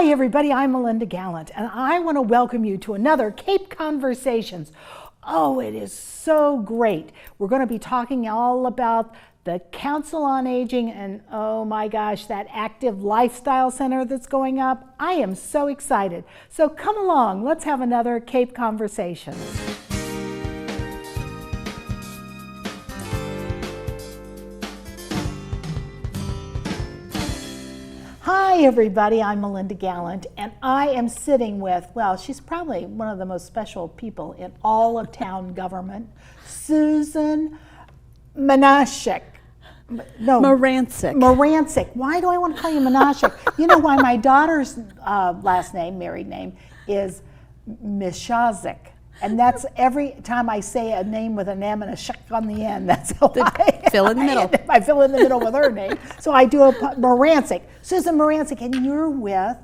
Hi everybody, I'm Melinda Gallant, and I want to welcome you to another Cape Conversations. Oh, it is so great. We're going to be talking all about the Council on Aging and oh my gosh, that active lifestyle center that's going up. I am so excited. So come along, let's have another Cape Conversations. Hi everybody, I'm Melinda Gallant, and I am sitting with, well, she's probably one of the most special people in all of town government, Sue Marancik. No, Marancik. Why do I want to call you Marancik? You know why? My daughter's last name, married name, is Mishazik. And that's every time I say a name with an M and a shak on the end, that's how I fill in the middle. I fill in the middle with her name. So I do a Marancik, Susan Marancik, and you're with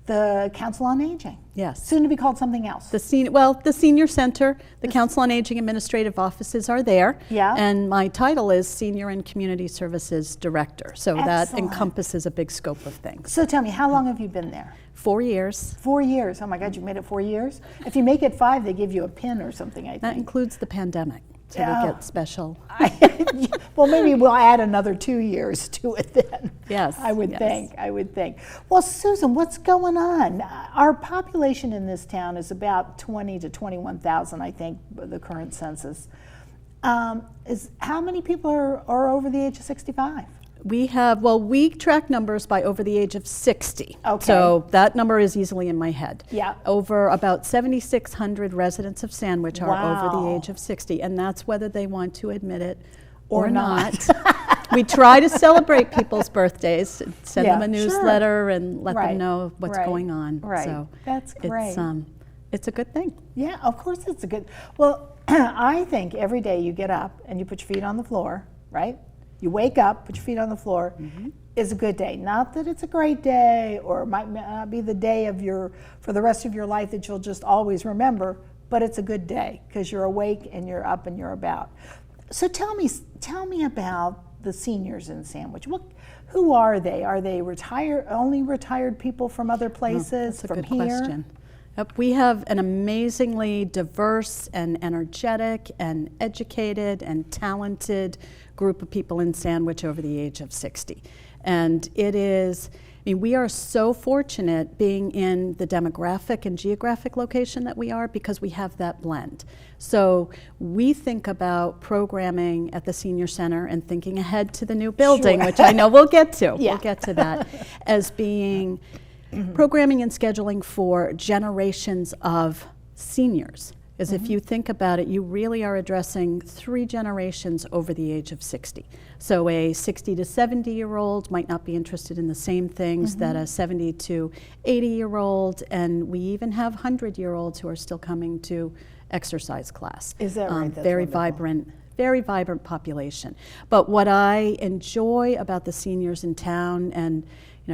the Council on Aging. Yes. Soon to be called something else. The Senior Center, the Council on Aging administrative offices are there. Yeah. And my title is Senior and Community Services Director. So that Excellent. encompasses a big scope of things. So tell me, how long have you been there? 4 years. 4 years. Oh my God, you made it 4 years? If you make it 5, they give you a pin or something, I think. That includes the pandemic. So Yeah. we get special. Well, maybe we'll add another 2 years to it then. Yes. I would yes. think. Well, Susan, what's going on? Our population in this town is about 20 to 21,000, I think, the current census. How many people are over the age of 65? We track numbers by over the age of 60. Okay. So that number is easily in my head. Yeah. Over about 7,600 residents of Sandwich are over the Wow. age of 60, and that's whether they want to admit it or Or not. We try to celebrate people's birthdays, send Yeah, them a sure. newsletter and let Right, them know what's right, going on. right. So That's great. It's a good thing. Yeah, of course it's a good, well, I think every day you get up and you put your feet on the floor, right? You wake up, put your feet on the floor, is a good day. Not that it's a great day or it might not be the day for the rest of your life that you'll just always remember, but it's a good day because you're awake and you're up and you're about. So tell me about the seniors in Sandwich. Who are they? Are they only retired people from other places, That's a from good here? question. We have an amazingly diverse and energetic and educated and talented group of people in Sandwich over the age of 60. And we are so fortunate being in the demographic and geographic location that we are because we have that blend. So we think about programming at the Senior Center and thinking ahead to the new building, Sure. which I know we'll get to. Yeah. We'll get to that as being programming and scheduling for generations of seniors. Is if you think about it, you really are addressing 3 generations over the age of 60. So a 60 to 70-year-old might not be interested in the same things that a 70 to 80-year-old, and we even have 100-year-olds who are still coming to exercise class. Is that right? That's very wonderful. very vibrant population. But what I enjoy about the seniors in town, and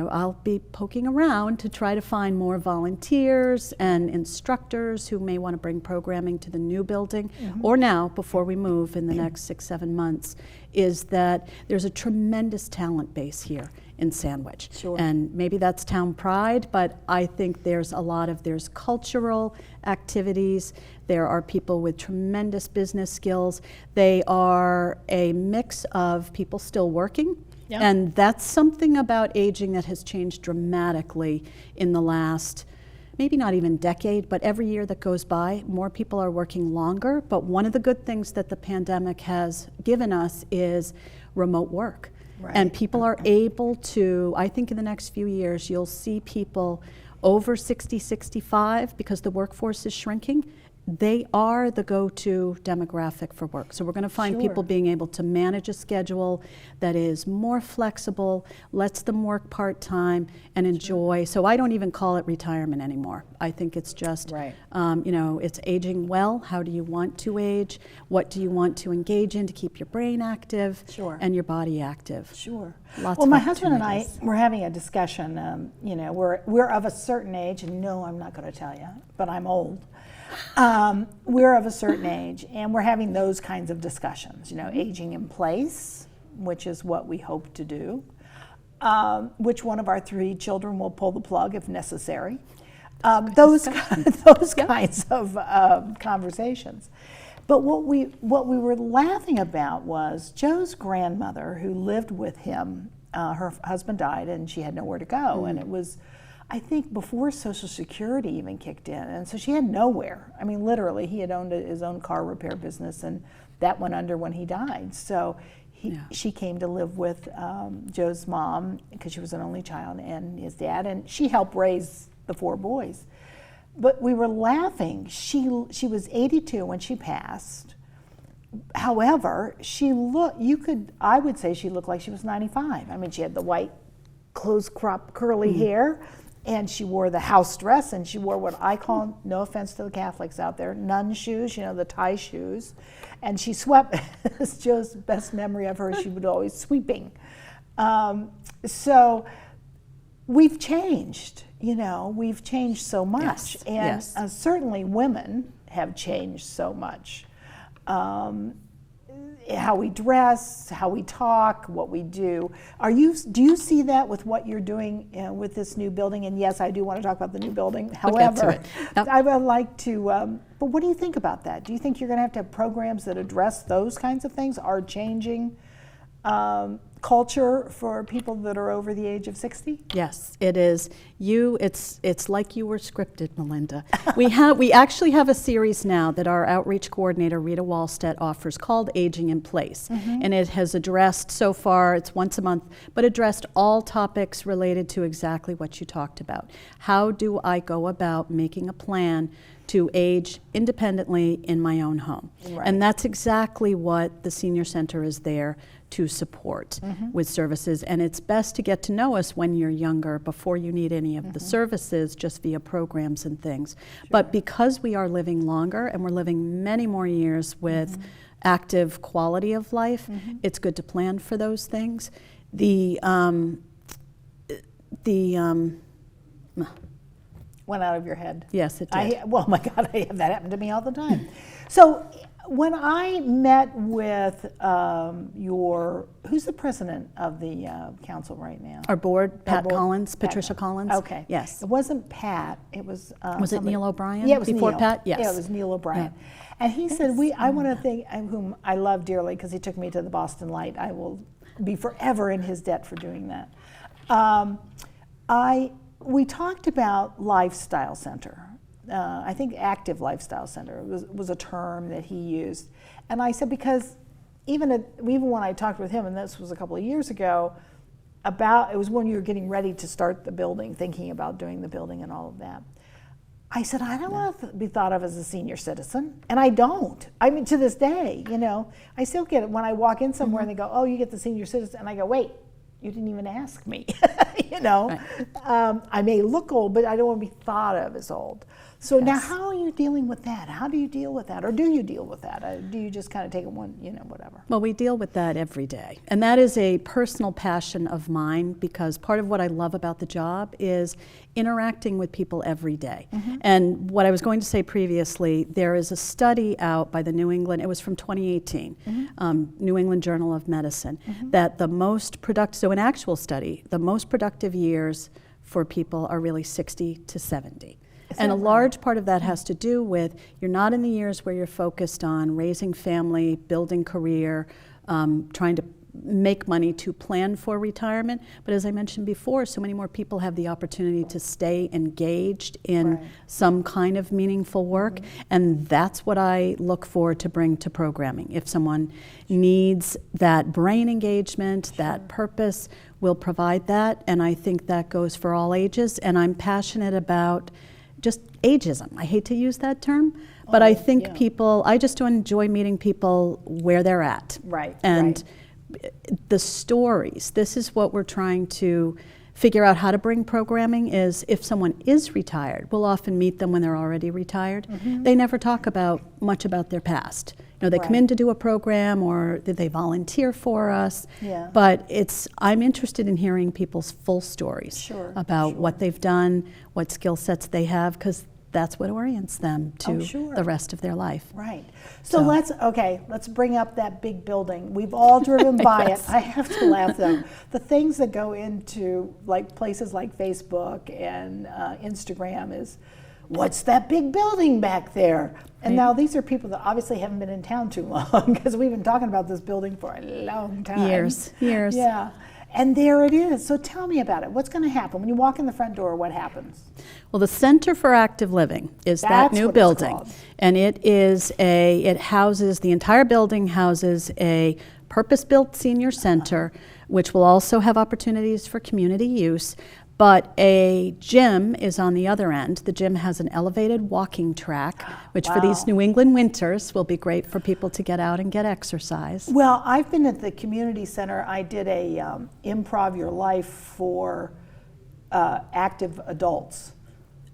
I'll be poking around to try to find more volunteers and instructors who may want to bring programming to the new building, or now, before we move in the next 6-7 months, is that there's a tremendous talent base here in Sandwich. Sure. And maybe that's town pride, but I think there's cultural activities, there are people with tremendous business skills, they are a mix of people still working. Yeah. And that's something about aging that has changed dramatically in the last, maybe not even decade, but every year that goes by, more people are working longer. But one of the good things that the pandemic has given us is remote work. Right. And people are able to, I think in the next few years, you'll see people over 60, 65, because the workforce is shrinking. They are the go-to demographic for work. So we're going to find Sure. people being able to manage a schedule that is more flexible, lets them work part-time, and enjoy. So I don't even call it retirement anymore. I think it's just, Right. It's aging well. How do you want to age? What do you want to engage in to keep your brain active Sure. and your body active? Sure. Lots Well, of my husband and I, opportunities. we're having a discussion. We're of a certain age, and no, I'm not going to tell you, but I'm old. We're of a certain age, and we're having those kinds of discussions. Aging in place, which is what we hope to do. which one of our 3 children will pull the plug if necessary. Those kinds of conversations. But what we were laughing about was Joe's grandmother, who lived with him. Her husband died, and she had nowhere to go, and it was, I think, before Social Security even kicked in, and so she had nowhere. I mean, literally, he had owned his own car repair business, and that went under when he died. So she came to live with Joe's mom because she was an only child, and his dad, and she helped raise the 4 boys. But we were laughing. She was 82 when she passed. However, I would say she looked like she was 95. I mean, she had the white close crop curly hair, and she wore the house dress, and she wore what I call, no offense to the Catholics out there, nun shoes, the tie shoes. And she swept. It's Joe's best memory of her. She would always sweeping. So we've changed. We've changed so much, and certainly women have changed so much. How we dress, how we talk, what we do. Do you see that with what you're doing with this new building? And yes, I do want to talk about the new building. However, I would like to, but what do you think about that? Do you think you're going to have programs that address those kinds of things? Are changing culture for people that are over the age of 60? Yes, it is. It's like you were scripted, Melinda. We actually have a series now that our outreach coordinator, Rita Wallstedt, offers called Aging in Place. And it has addressed, so far, it's once a month, but addressed all topics related to exactly what you talked about. How do I go about making a plan to age independently in my own home? Right. And that's exactly what the Senior Center is there to support with services. And it's best to get to know us when you're younger before you need any of the services, just via programs and things. Sure. But because we are living longer and we're living many more years with active quality of life, it's good to plan for those things. Went out of your head. Yes, it did. Well, my God, that happened to me all the time. So when I met with who's the president of the council right now? Our board, Patricia Collins. Okay. Yes. It wasn't Pat, it was Was it Neil O'Brien? Yeah, it was before Neil. Pat? Yes. Yeah, it was Neil O'Brien. Yeah. And he said, I want to thank, whom I love dearly because he took me to the Boston Light. I will be forever in his debt for doing that. We talked about lifestyle center. I think active lifestyle center was a term that he used. And I said, because even when I talked with him, and this was a couple of years ago, it was when you were getting ready to start the building, thinking about doing the building and all of that. I said, I don't want to be thought of as a senior citizen. And I don't. I mean, to this day, I still get it when I walk in somewhere and they go, oh, you get the senior citizen. And I go, wait, you didn't even ask me. Right. I may look old, but I don't want to be thought of as old. So now how are you dealing with that? How do you deal with that? Or do you deal with that? Do you just kind of take it whatever? Well, we deal with that every day. And that is a personal passion of mine because part of what I love about the job is interacting with people every day. And what I was going to say previously, there is a study out by the New England, it was from 2018, New England Journal of Medicine, that the most productive, so an actual study, the most productive years for people are really 60 to 70. And a large part of that has to do with you're not in the years where you're focused on raising family, building career, trying to make money to plan for retirement. But as I mentioned before, so many more people have the opportunity to stay engaged in some kind of meaningful work. And that's what I look for to bring to programming. If someone needs that brain engagement, that purpose, we'll provide that. And I think that goes for all ages. And I'm passionate about just ageism. I hate to use that term, but I think I just enjoy meeting people where they're at. Right. And the stories, this is what we're trying to figure out how to bring programming is if someone is retired, we'll often meet them when they're already retired. They never talk much about their past. They come in to do a program or did they volunteer for us? But I'm interested in hearing people's full stories about what they've done, what skill sets they have, because that's what orients them to sure. the rest of their life. Right. So let's bring up that big building. We've all driven by Yes. it. I have to laugh though. The things that go into like places like Facebook and Instagram is, what's that big building back there? And now these are people that obviously haven't been in town too long, because we've been talking about this building for a long time. Years. Yeah. And there it is. So tell me about it. What's going to happen? When you walk in the front door, what happens? Well, the Center for Active Living is that That's new what it's building. called. And it houses, the entire building houses a purpose-built senior center, which will also have opportunities for community use. But a gym is on the other end. The gym has an elevated walking track, which for these New England winters will be great for people to get out and get exercise. Well, I've been at the community center. I did a Improv Your Life for active adults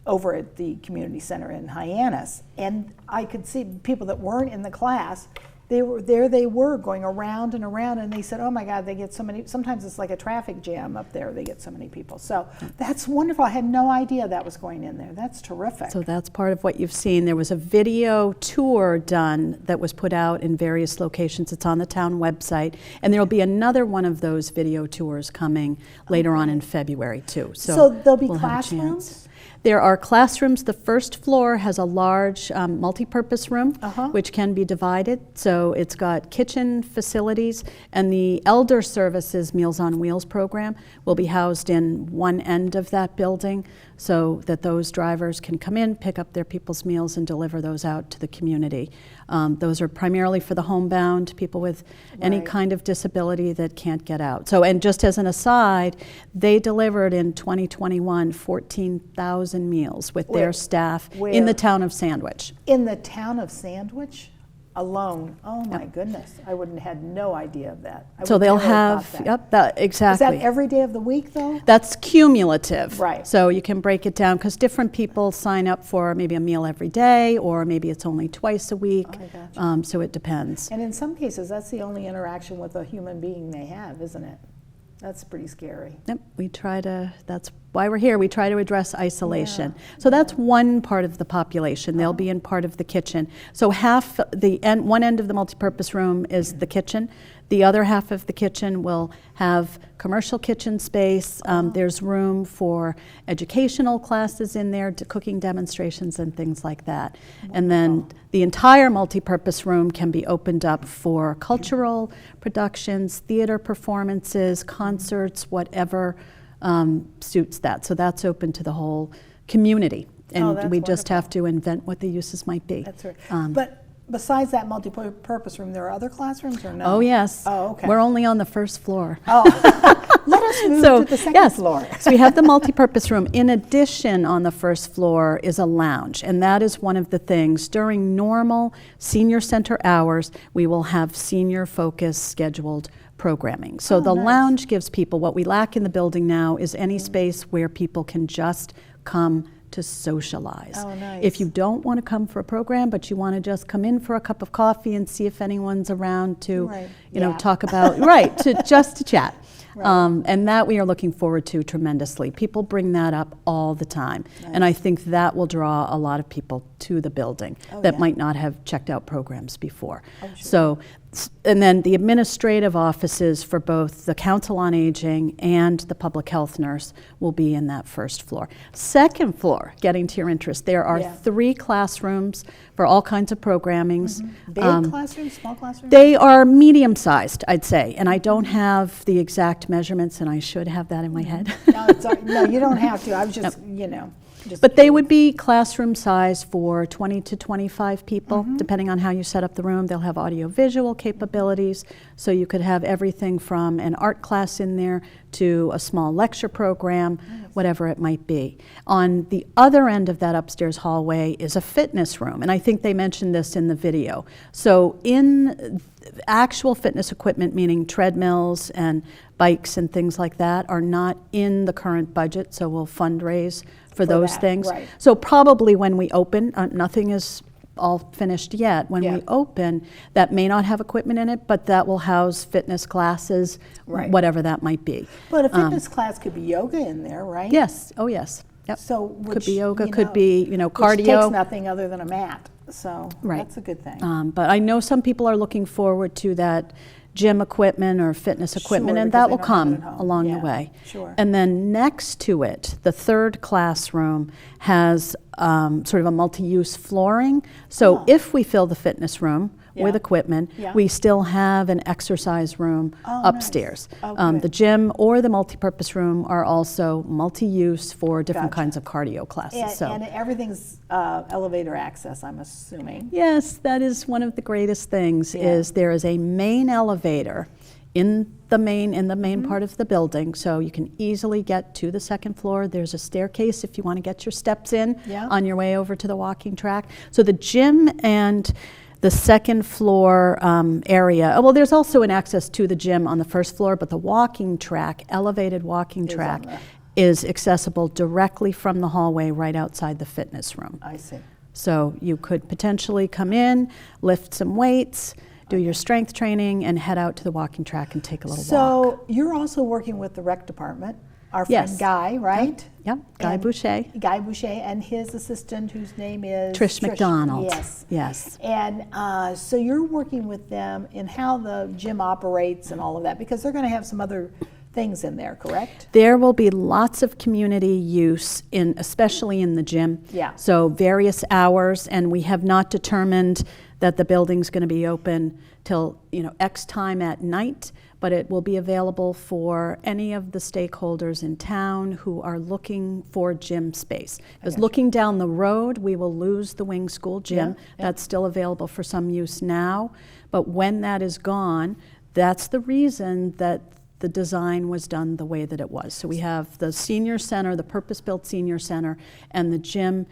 over at the community center in Hyannis. And I could see people that weren't in the class. They were going around and around, and they said, oh my God, they get so many, sometimes it's like a traffic jam up there, they get so many people. So that's wonderful. I had no idea that was going in there. That's terrific. So that's part of what you've seen. There was a video tour done that was put out in various locations. It's on the town website, and there'll be another one of those video tours coming later on in February too. So there'll be we'll have a classrooms? chance. There are classrooms. The first floor has a large multi-purpose room, which can be divided. So it's got kitchen facilities, and the Elder Services Meals on Wheels program will be housed in one end of that building, so that those drivers can come in, pick up their people's meals, and deliver those out to the community. Those are primarily for the homebound, people with any kind of disability that can't get out. So, and just as an aside, they delivered in 2021 14,000 meals with their staff in the town of Sandwich. In the town of Sandwich alone? Oh my goodness, I wouldn't had no idea of that. So they'll have, exactly. Is that every day of the week though? That's cumulative. Right. So you can break it down, because different people sign up for maybe a meal every day, or maybe it's only twice a week. So it depends. And in some cases, that's the only interaction with a human being they have, isn't it? That's pretty scary. Yep, that's why we're here. We try to address isolation. So that's one part of the population. They'll be in part of the kitchen. So one end of the multipurpose room is the kitchen. The other half of the kitchen will have commercial kitchen space. There's room for educational classes in there, cooking demonstrations and things like that. And then the entire multipurpose room can be opened up for cultural productions, theater performances, concerts, whatever suits that. So that's open to the whole community. And we just have to invent what the uses might be. That's right. But besides that multi-purpose room, there are other classrooms or no? Oh, yes. Oh, okay. We're only on the first floor. Oh, let us move to the second floor. So we have the multi-purpose room. In addition, on the first floor is a lounge, and that is one of the things. During normal senior center hours, we will have senior-focused scheduled programming. So the lounge gives people, what we lack in the building now is any space where people can just come to socialize. Oh, nice. If you don't want to come for a program, but you want to just come in for a cup of coffee and see if anyone's around to, talk about, just to chat. And that we are looking forward to tremendously. People bring that up all the time. Nice. And I think that will draw a lot of people to the building that might not have checked out programs before. Oh, sure. So, and then the administrative offices for both the Council on Aging and the public health nurse will be in that first floor. Second floor, getting to your interest, there are 3 classrooms for all kinds of programmings. Big classrooms, small classrooms? They are medium-sized, I'd say, and I don't have the exact measurements, and I should have that in my head. No, you don't have to. I was just, But they would be classroom size for 20 to 25 people, depending on how you set up the room. They'll have audio-visual capabilities, so you could have everything from an art class in there to a small lecture program, whatever it might be. On the other end of that upstairs hallway is a fitness room, and I think they mentioned this in the video. So in actual fitness equipment, meaning treadmills and bikes and things like that, are not in the current budget, so we'll fundraise for those things. Right. So probably when we open, nothing is all finished yet. When we open, that may not have equipment in it, but that will house fitness classes, whatever that might be. But a fitness class could be yoga in there, right? Yes. Oh, yes. Yep. So Could be yoga, you could know, be, which cardio. takes nothing other than a mat. So Right. that's a good thing. But I know some people are looking forward to that gym equipment or fitness equipment, Sure, and because that they will don't have it come at home. along Yeah, the way. sure. And then next to it, the third classroom has sort of a multi-use flooring. So Oh. if we fill the fitness room with Yeah. equipment, Yeah. we still have an exercise room Oh, nice. upstairs. Oh, The good. gym or the multi-purpose room are also multi-use for different Gotcha. kinds of cardio classes. And everything's elevator access, I'm assuming. Yes, that is one of the greatest things. Yeah. Is there is a main elevator in the main Mm-hmm. part of the building, so you can easily get to the second floor. There's a staircase if you want to get your steps in Yeah. on your way over to the walking track. So the gym and the second floor area, well, there's also an access to the gym on the first floor, but the walking track, elevated walking Is on track, the- is accessible directly from the hallway right outside the fitness room. I see. So you could potentially come in, lift some weights, do your strength training, and head out to the walking track and take a little walk. So you're also working with the rec department, our friend Yes. Guy, right? Yep, Guy And Boucher. Guy Boucher and his assistant, whose name is Trish McDonald. Yes. Yes. And so you're working with them in how the gym operates and all of that, because they're going to have some other things in there, correct? There will be lots of community use, especially in the gym. Yeah. So various hours, and we have not determined that the building's going to be open till X time at night, but it will be available for any of the stakeholders in town who are looking for gym space. Because looking down the road, we will lose the Wing School gym. Yeah, yeah. That's still available for some use now, but when that is gone, that's the reason that the design was done the way that it was. So we have the senior center, the purpose-built senior center, and the gym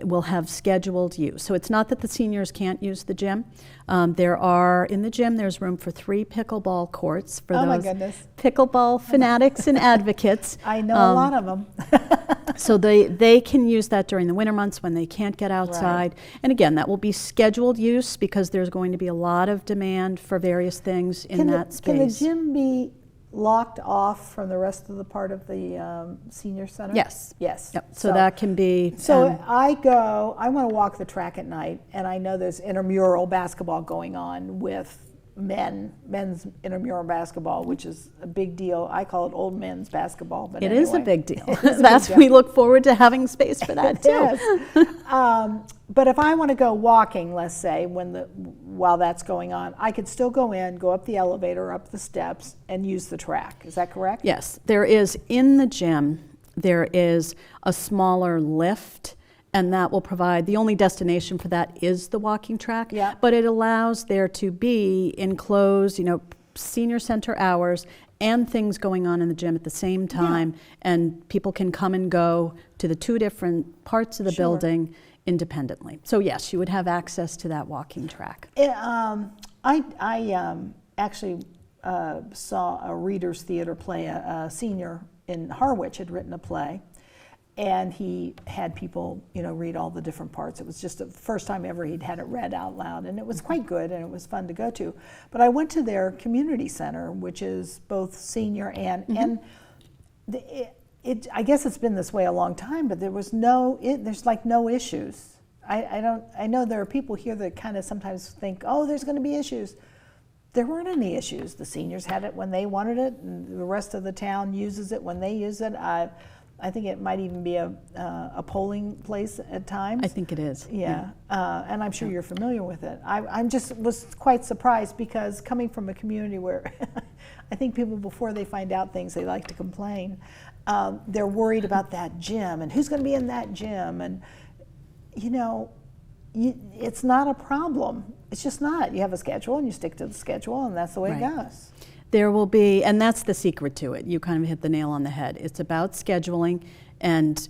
will have scheduled use. So it's not that the seniors can't use the gym. In the gym, there's room for 3 pickleball courts for Oh, my those goodness. pickleball fanatics and advocates. I know a lot of them. So they can use that during the winter months when they can't get outside. And again, that will be scheduled use because there's going to be a lot of demand for various things in that space. Can the gym be locked off from the rest of the part of the senior center? Yes. Yes. Yep. So that can be. So I want to walk the track at night, and I know there's intramural basketball going on with men's intramural basketball, which is a big deal. I call it old men's basketball, but It anyway. is a big deal. It is a That's big deal. we look forward to having space for that too. Yes. But if I want to go walking, let's say, while that's going on, I could still go in, go up the elevator, up the steps, and use the track. Is that correct? Yes, there is in the gym. There is a smaller lift, and that will provide. The only destination for that is the walking track. Yeah. But it allows there to be enclosed, senior center hours and things going on in the gym at the same time, and people can come and go to the 2 different parts of the Sure. building independently. So yes, you would have access to that walking track. I actually saw a Reader's Theater play. A senior in Harwich had written a play, and he had people, read all the different parts. It was just the first time ever he'd had it read out loud, and it was quite good, and it was fun to go to. But I went to their community center, which is both senior and I guess it's been this way a long time, but there's like no issues. I know there are people here that kind of sometimes think, oh, there's going to be issues. There weren't any issues. The seniors had it when they wanted it, and the rest of the town uses it when they use it. I think it might even be a polling place at times. I think it is. Yeah, and I'm sure you're familiar with it. I'm just was quite surprised because coming from a community where I think people before they find out things they like to complain. They're worried about that gym and who's going to be in that gym, and it's not a problem. It's just not. You have a schedule and you stick to the schedule, and that's the way it goes. There will be, and that's the secret to it. You kind of hit the nail on the head. It's about scheduling, and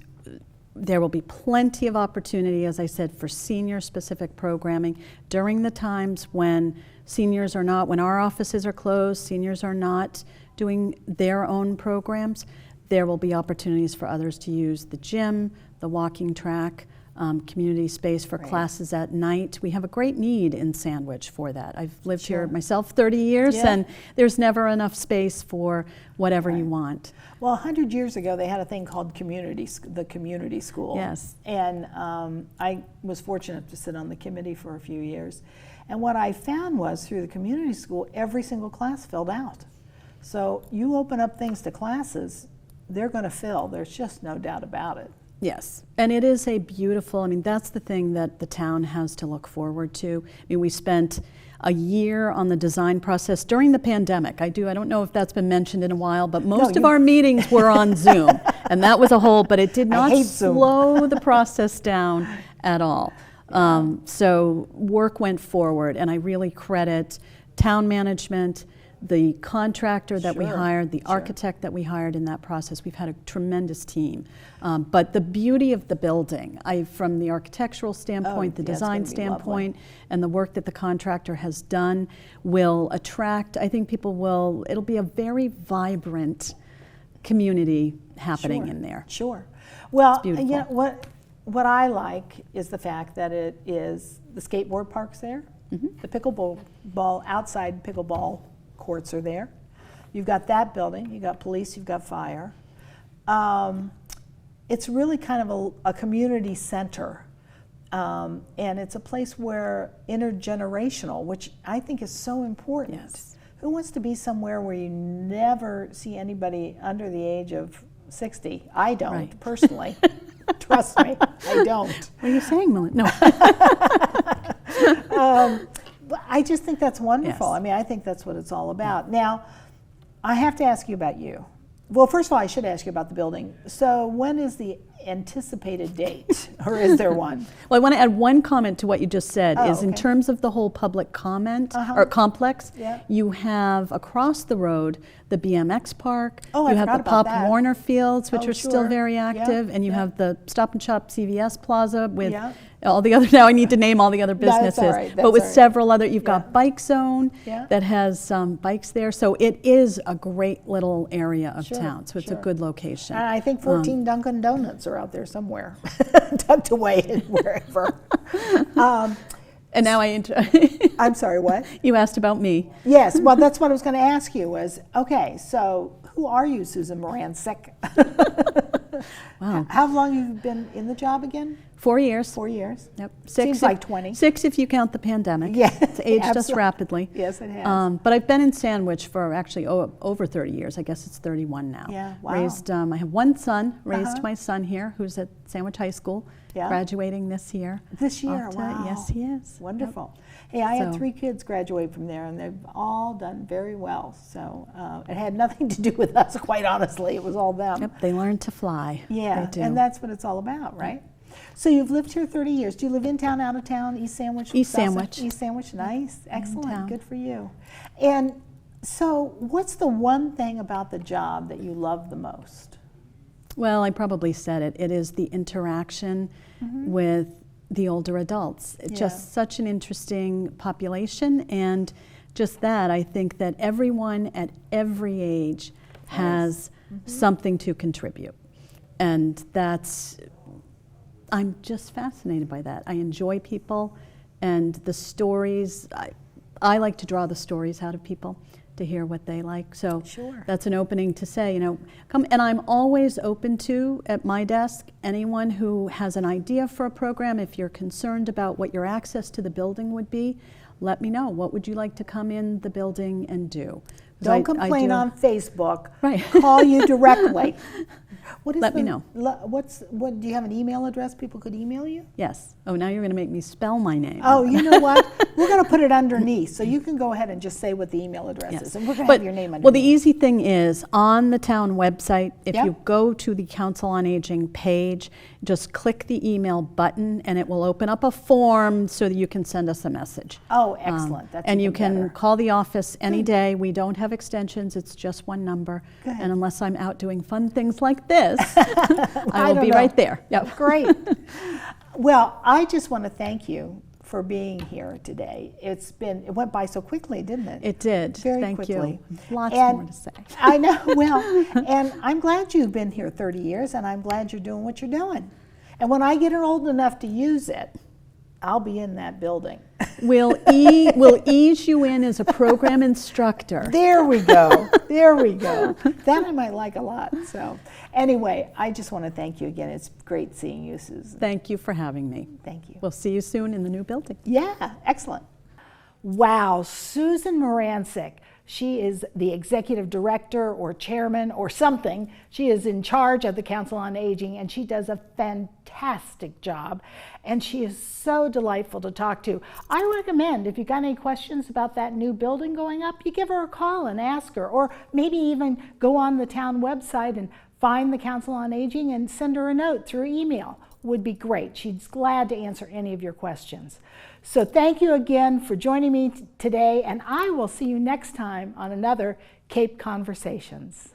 there will be plenty of opportunity, as I said, for senior-specific programming during the times when seniors are not, when our offices are closed, seniors are not doing their own programs. There will be opportunities for others to use the gym, the walking track, community space for Right. classes at night. We have a great need in Sandwich for that. I've lived Sure. here myself 30 years, Yeah. and there's never enough space for whatever you Right. want. Well, 100 years ago, they had a thing called the community school. Yes. And I was fortunate to sit on the committee for a few years. And what I found was through the community school, every single class filled out. So you open up things to classes, they're going to fill. There's just no doubt about it. Yes, and it is a beautiful, I mean, that's the thing that the town has to look forward to. I mean, we spent a year on the design process during the pandemic. I don't know if that's been mentioned in a while, but most of our meetings were on Zoom, and that was a whole, but it did not hate Zoom. slow the process down at all. So work went forward, and I really credit town management, the contractor that we Sure, hired, the sure. architect that we hired in that process. We've had a tremendous team. But the beauty of the building, from the architectural standpoint, the yeah, it's design gonna be lovely. standpoint, and the work that the contractor has done will attract, I think it'll be a very vibrant community happening Sure, in there. Sure. Well, beautiful. you know, what I like is the fact that it is the skateboard park's there, the pickleball outside pickleball courts are there. You've got that building. You've got police. You've got fire. It's really kind of a community center, and it's a place where intergenerational, which I think is so important. Yes. Who wants to be somewhere where you never see anybody under the age of 60? I don't, Right. personally. Trust me, I don't. What are you saying, Melinda? No. But I just think that's wonderful. Yes. I mean, I think that's what it's all about. Now, I have to ask you about you. Well, first of all, I should ask you about the building. So when is the anticipated date, or is there one? Well, I want to add one comment to what you just said, Oh, is in okay. terms of the whole public comment Uh-huh. or complex, Yeah. you have across the road the BMX park, Oh, I you have forgot the about Pop that. Warner Fields, which Oh, are still sure. very Yeah, active, and you yeah. have the Stop and Shop CVS Plaza with Yeah. all the other, now I need to name all the other That's all businesses, right, but that's with all right. several other, you've Yeah. got Bike Zone Yeah. that has bikes there, so it is a great little area of Sure, town, so it's a sure. good location. And I think 14 Dunkin' Donuts are out there somewhere, tucked away in wherever. And now I'm sorry, what? you asked about me. Yes, well, that's what I was going to ask you was, okay, so who are you, Susan Marancik? Wow. How long have you been in the job again? 4 years. 4 years? Yep. Seems like 20. 6 if you count the pandemic. Yeah, It's aged us absolutely. rapidly. Yes, it has. But I've been in Sandwich for actually over 30 years. I guess it's 31 now. Yeah, wow. I have one son, raised Uh-huh. my son here, who's at Sandwich High School, Yeah. graduating this year. This year, Off to- wow. Yes, he is. Wonderful. Hey, I had So- 3 kids graduate from there, and they've all done very well. So it had nothing to do with us, quite honestly. It was all them. Yep, they learn to fly. Yeah, They do. and that's what it's all about, right? So you've lived here 30 years. Do you live in town, out of town, East Sandwich? East South Sandwich. East Sandwich, nice, excellent, town. good for you. And so what's the one thing about the job that you love the most? Well, I probably said it. It is the interaction with the older adults. It's Yeah. just such an interesting population, and just that, I think that everyone at every age has something to contribute. And I'm just fascinated by that. I enjoy people and the stories. I like to draw the stories out of people to hear what they like. So Sure. that's an opening to say, come. And I'm always open to, at my desk, anyone who has an idea for a program. If you're concerned about what your access to the building would be, let me know. What would you like to come in the building and do? 'Cause Don't I complain do- on Facebook. Right. Call you directly. What is Let me know. What do you have an email address people could email you? Yes. Oh, now you're going to make me spell my name. Oh, you know what? We're going to put it underneath, so you can go ahead and just say what the email address Yes. is, and we're going to But- have your name underneath. Well, the easy thing is on the town website, if Yep. you go to the Council on Aging page, just click the email button and it will open up a form so that you can send us a message. Oh, excellent. That's and you even can better. call the office any Good. day. We don't have extensions, it's just one number. Good. And unless I'm out doing fun things like this, I I will don't be know. right there. Yep. Great. Well, I just want to thank you for being here today. It went by so quickly, didn't it? It did. Very Thank quickly. you. Lots And more to say. I know. Well, and I'm glad you've been here 30 years, and I'm glad you're doing what you're doing. And when I get old enough to use it, I'll be in that building. We'll ease you in as a program instructor. There we go. There we go. That I might like a lot. So anyway, I just want to thank you again. It's great seeing you, Susan. Thank you for having me. Thank you. We'll see you soon in the new building. Yeah, excellent. Wow, Susan Marancik. She is the executive director or chairman or something. She is in charge of the Council on Aging, and she does a fantastic job. And she is so delightful to talk to. I recommend, if you've got any questions about that new building going up, you give her a call and ask her, or maybe even go on the town website and find the Council on Aging and send her a note through email. Would be great. She's glad to answer any of your questions. So thank you again for joining me today, and I will see you next time on another Cape Conversations.